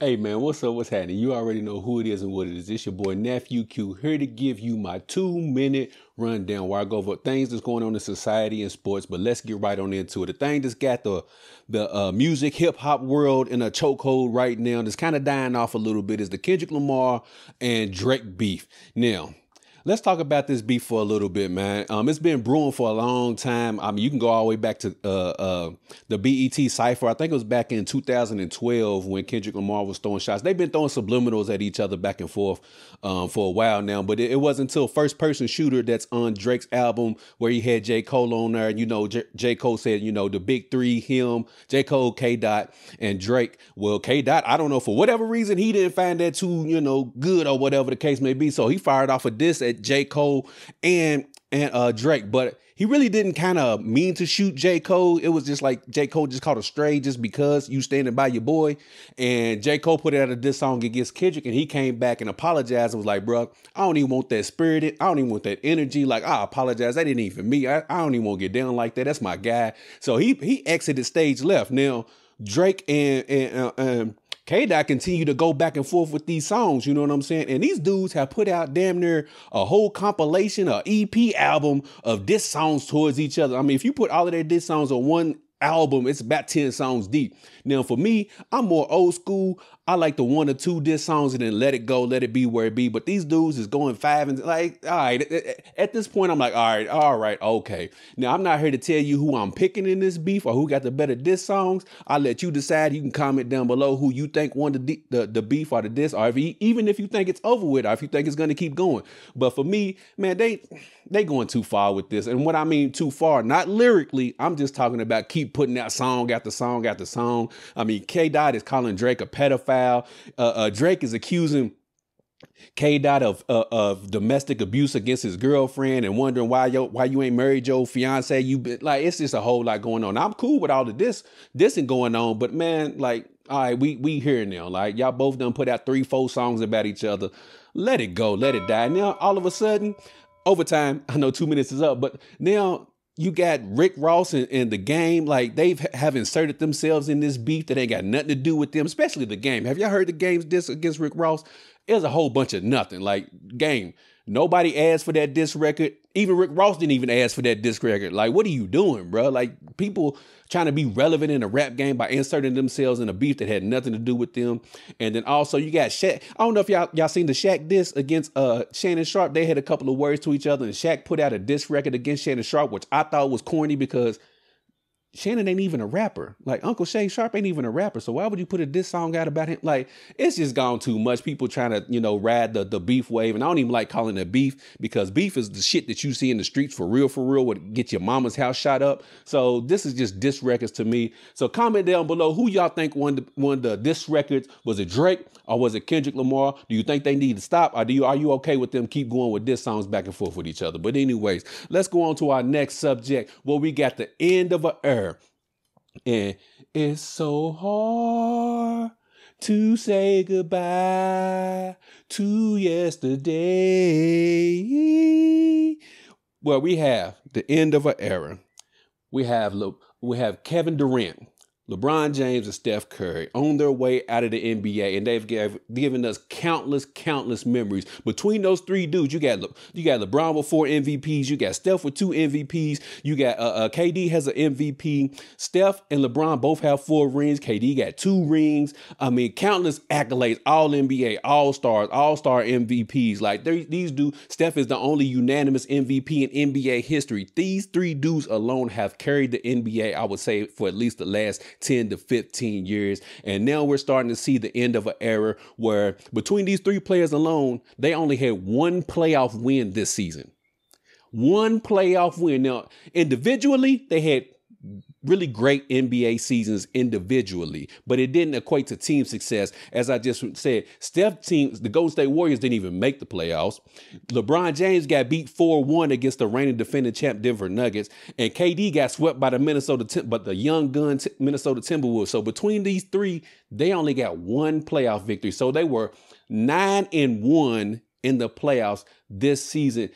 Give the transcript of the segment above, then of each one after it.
Hey man, what's up? What's happening? You already know who it is and what it is. It's your boy Nephew Q here to give you my 2 minute rundown where I go over things that's going on in society and sports. But let's get right on into it. The thing that's got the music hip hop world in a chokehold right now that's kind of dying off a little bit is the Kendrick Lamar and Drake beef. Now, let's talk about this beef for a little bit, man. It's been brewing for a long time. I mean, you can go all the way back to the BET Cypher. I think it was back in 2012 when Kendrick Lamar was throwing shots. They've been throwing subliminals at each other back and forth for a while now. But it wasn't until First Person Shooter that's on Drake's album where he had J. Cole on there. You know, J. Cole said, you know, the big three, him, J. Cole, K. Dot, and Drake. Well, K. Dot, I don't know, for whatever reason, he didn't find that too, you know, good or whatever the case may be. So he fired off a diss at J. Cole and Drake, but he really didn't kind of mean to shoot J. Cole. It was just like J. Cole just caught a stray just because you standing by your boy. And J. Cole put out a diss song against Kendrick, and he came back and apologized and was like, bro, I don't even want that spirit. I don't even want that energy. Like, I apologize. That ain't even me. I don't even want to get down like that. That's my guy. So he exited stage left. Now, Drake and K-Dot continue to go back and forth with these songs, you know what I'm saying? And these dudes have put out damn near a whole compilation, a EP album of diss songs towards each other. I mean, if you put all of their diss songs on one album, it's about 10 songs deep. Now, for me, I'm more old school. I like the 1 or 2 diss songs and then let it go, let it be where it be. But these dudes is going 5 and like, all right, at this point, I'm like, all right, okay. Now, I'm not here to tell you who I'm picking in this beef or who got the better diss songs. I'll let you decide. You can comment down below who you think won the beef or the diss, or even if you think it's over with, or if you think it's going to keep going. But for me, man, they going too far with this. And what I mean too far, not lyrically, I'm just talking about keep putting out song after song after song. I mean, K. Dot is calling Drake a pedophile. Drake is accusing K. Dot of domestic abuse against his girlfriend and wondering why you ain't married your fiance. You been like, it's just a whole lot going on. I'm cool with all of this and going on, but man, like, all right, we here now. Like, y'all both done put out 3-4 songs about each other. Let it go, let it die. Now, all of a sudden, over time, I know 2 minutes is up, but now you got Rick Ross and the Game. Like, have inserted themselves in this beef that ain't got nothing to do with them, especially the Game. Have y'all heard the Game's diss against Rick Ross? It's a whole bunch of nothing. Like, Game, nobody asked for that diss record. Even Rick Ross didn't even ask for that diss record. Like, what are you doing, bro? Like, people trying to be relevant in the rap game by inserting themselves in a beef that had nothing to do with them. And then also you got Shaq. I don't know if y'all seen the Shaq diss against Shannon Sharp. They had a couple of words to each other, and Shaq put out a diss record against Shannon Sharp, which I thought was corny because Shannon ain't even a rapper. Like, Uncle Shay Sharp ain't even a rapper. So why would you put a diss song out about him? Like, it's just gone too much. People trying to, you know, ride the beef wave. And I don't even like calling it beef, because beef is the shit that you see in the streets for real, would get your mama's house shot up. So this is just diss records to me. So comment down below who y'all think won the diss records. Was it Drake or was it Kendrick Lamar? Do you think they need to stop, or are you okay with them keep going with diss songs back and forth with each other? But anyways, let's go on to our next subject, where we got the end of an era. And it's so hard to say goodbye to yesterday. Well, we have the end of an era. We have Kevin Durant, LeBron James, and Steph Curry on their way out of the NBA, and they've given us countless memories. Between those 3 dudes, you got LeBron with 4 MVPs, you got Steph with 2 MVPs, you got KD has an MVP. Steph and LeBron both have 4 rings. KD got 2 rings. I mean, countless accolades, all NBA, all-stars, all-star MVPs. Like, these dudes, Steph is the only unanimous MVP in NBA history. These 3 dudes alone have carried the NBA, I would say, for at least the last 10 to 15 years. And now we're starting to see the end of an era where between these 3 players alone, they only had 1 playoff win this season. 1 playoff win. Now, individually, they had really great NBA seasons individually, but it didn't equate to team success. As I just said, the Golden State Warriors didn't even make the playoffs. LeBron James got beat 4-1 against the reigning defending champ Denver Nuggets, and KD got swept by the young gun Minnesota Timberwolves. So between these 3, they only got 1 playoff victory. So they were 9-1 in the playoffs this season.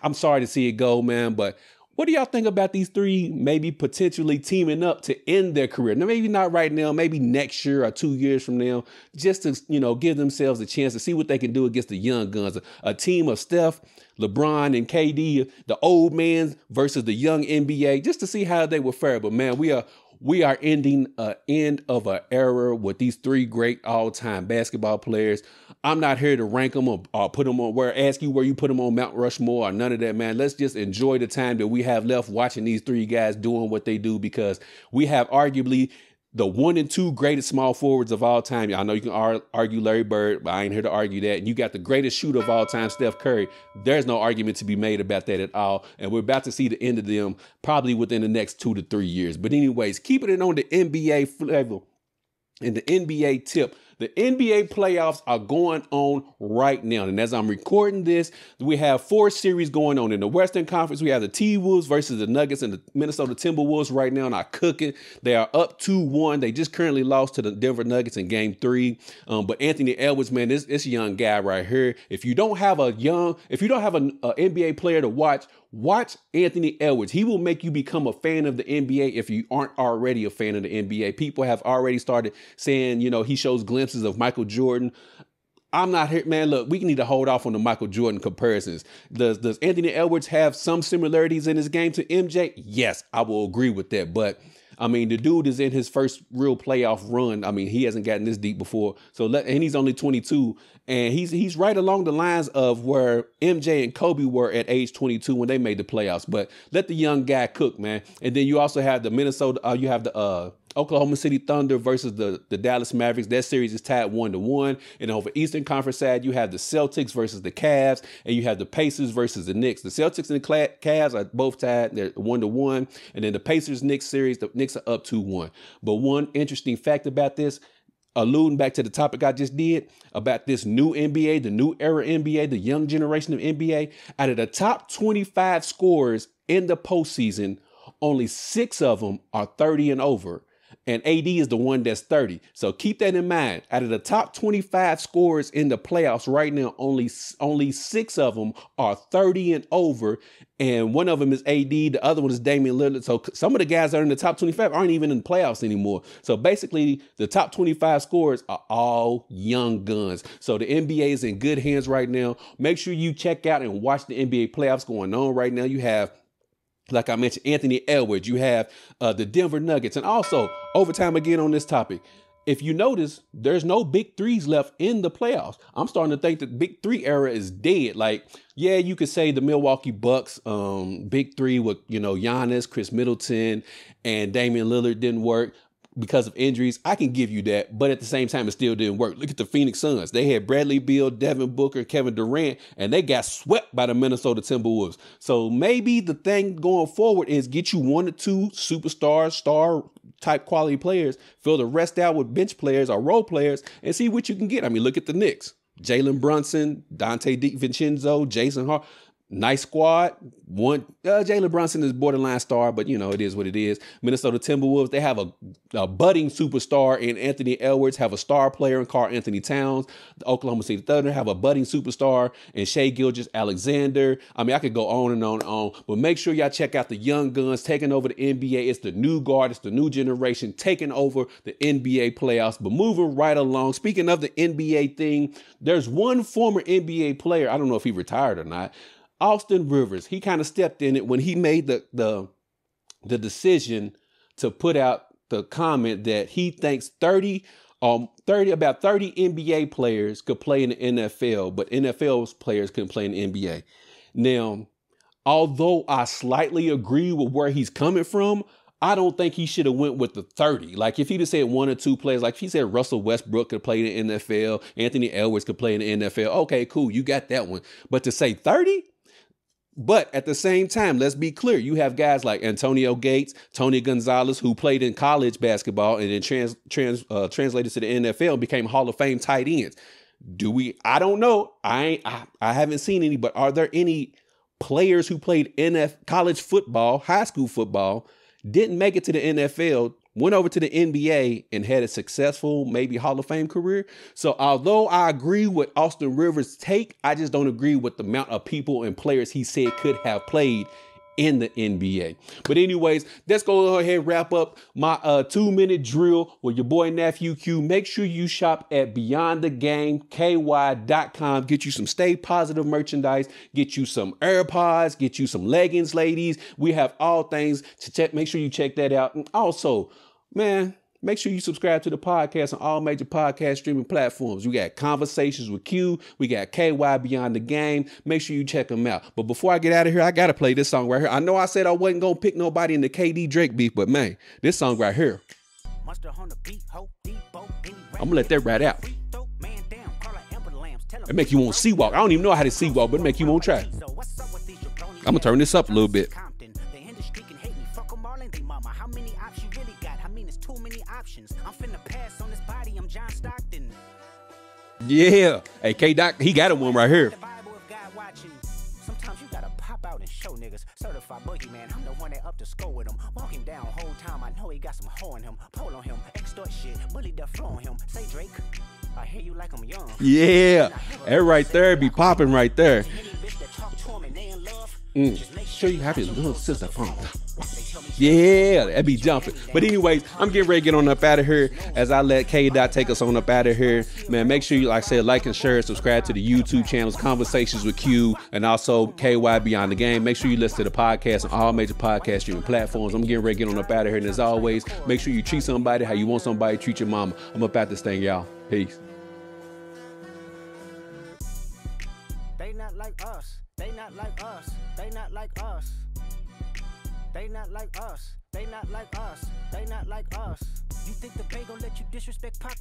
I'm sorry to see it go, man, but What do y'all think about these three maybe potentially teaming up to end their career? Now, maybe not right now, maybe next year or 2 years from now, just to, give themselves a chance to see what they can do against the young guns. A team of Steph, LeBron, and KD, the old man versus the young NBA, just to see how they will fare. But man, we are ending an end of an era with these three great all-time basketball players. I'm not here to rank them or put them on ask you where you put them on Mount Rushmore or none of that, man. Let's just enjoy the time that we have left watching these three guys doing what they do, because we have arguably the 1 and 2 greatest small forwards of all time. I know you can argue Larry Bird, but I ain't here to argue that. And you got the greatest shooter of all time, Steph Curry. There's no argument to be made about that at all. And we're about to see the end of them probably within the next 2 to 3 years. But anyways, keeping it on the NBA flavor and the NBA tip. The NBA playoffs are going on right now. And as I'm recording this, we have 4 series going on. In the Western Conference, we have the T-Wolves versus the Nuggets and the Minnesota Timberwolves right now, and are cooking. They are up 2-1. They just currently lost to the Denver Nuggets in game 3. But Anthony Edwards, man, this young guy right here. If you don't have an NBA player to watch Anthony Edwards. He will make you become a fan of the NBA if you aren't already a fan of the NBA. People have already started saying, he shows glimpses of Michael Jordan. I'm not here, man. Look, we need to hold off on the Michael Jordan comparisons. Does Anthony Edwards have some similarities in his game to MJ? Yes, I will agree with that. But I mean, the dude is in his first real playoff run. I mean, he hasn't gotten this deep before. And he's only 22. And he's right along the lines of where MJ and Kobe were at age 22 when they made the playoffs. But let the young guy cook, man. And then you also have the you have the Oklahoma City Thunder versus the Dallas Mavericks. That series is tied 1-1. And over Eastern Conference side, you have the Celtics versus the Cavs, and you have the Pacers versus the Knicks. The Celtics and the Cavs are both tied. They're 1-1. And then the Pacers-Knicks series, the Knicks are up 2-1. But one interesting fact about this, alluding back to the topic I just did about this new NBA, the new era NBA, the young generation of NBA, out of the top 25 scorers in the postseason, only 6 of them are 30 and over. And AD is the one that's 30. So keep that in mind. Out of the top 25 scorers in the playoffs right now, only 6 of them are 30 and over. And one of them is AD. The other one is Damian Lillard. So some of the guys that are in the top 25 aren't even in the playoffs anymore. So basically, the top 25 scorers are all young guns. So the NBA is in good hands right now. Make sure you check out and watch the NBA playoffs going on right now. You have, like I mentioned, Anthony Edwards. You have the Denver Nuggets. And also, overtime again on this topic. If you notice, there's no big threes left in the playoffs. I'm starting to think that big 3 era is dead. Like, yeah, you could say the Milwaukee Bucks big 3 with, Giannis, Chris Middleton, and Damian Lillard didn't work because of injuries. I can give you that. But at the same time, it still didn't work. Look at the Phoenix Suns. They had Bradley Beal, Devin Booker, Kevin Durant, and they got swept by the Minnesota Timberwolves. So maybe the thing going forward is get you 1 or 2 superstars, star type quality players, fill the rest out with bench players or role players, and see what you can get. I mean, look at the Knicks. Jalen Brunson, Dante DiVincenzo, Jason Hart. Nice squad. Jalen Brunson is borderline star, but it is what it is. Minnesota Timberwolves, they have a budding superstar in Anthony Edwards, have a star player in Karl Anthony Towns. The Oklahoma City Thunder have a budding superstar in Shai Gilgeous-Alexander. I mean, I could go on and on and on, but make sure y'all check out the young guns taking over the NBA. It's the new guard. It's the new generation taking over the NBA playoffs. But moving right along, speaking of the NBA thing, there's one former NBA player. I don't know if he retired or not. Austin Rivers, he kind of stepped in it when he made the decision to put out the comment that he thinks 30 NBA players could play in the NFL, but NFL players couldn't play in the NBA. Now, although I slightly agree with where he's coming from, I don't think he should have went with the 30. Like if he'd have said 1 or 2 players, like if he said Russell Westbrook could play in the NFL, Anthony Edwards could play in the NFL. Okay, cool. You got that one. But to say 30? But at the same time, let's be clear. You have guys like Antonio Gates, Tony Gonzalez, who played in college basketball and then translated to the NFL and became Hall of Fame tight ends. I don't know. I haven't seen any, but are there any players who played college football, high school football, didn't make it to the NFL, went over to the NBA and had a successful, maybe Hall of Fame career? So although I agree with Austin Rivers' take, I just don't agree with the amount of people and players he said could have played in the NBA. But anyways, let's go ahead and wrap up my 2-minute drill with your boy Nephew Q. Make sure you shop at BeyondTheGameKY.com. Get you some Stay Positive merchandise. Get you some AirPods. Get you some leggings, ladies. We have all things to check. Make sure you check that out. And also, man, make sure you subscribe to the podcast on all major podcast streaming platforms. We got Conversations with Q. We got KY Beyond the Game. Make sure you check them out. But before I get out of here, I got to play this song right here. I know I said I wasn't going to pick nobody in the KD Drake beef, but man, this song right here, I'm going to let that right out. It make you want to sea walk. I don't even know how to sea walk, but it make you want to try. I'm going to turn this up a little bit. I'm finna pass on this body. I'm John Stockton. Yeah. Hey, K-Doc, he got one right here. Sometimes you gotta pop out and show niggas. Certified boogeyman. I'm the one that up to score with him. Walking down whole time. I know he got some hoe in him. Pole on him. Extort shit. Bully the flow on him. Say Drake. I hear you like I'm young. Yeah. That right there be popping right there. Show you happy little sister phone. Yeah, that be jumping. But anyways, I'm getting ready to get on up out of here as I let K-Dot take us on up out of here. Man, make sure you, like I said, like and share, subscribe to the YouTube channels, Conversations with Q, and also KY Beyond the Game. Make sure you listen to the podcast on all major podcast streaming platforms. I'm getting ready to get on up out of here. And as always, make sure you treat somebody how you want somebody to treat your mama. I'm up out this thing, y'all. Peace. They not like us. They not like us. They not like us. They not like us. They not like us. They not like us. You think the Bay gon' let you disrespect Pop?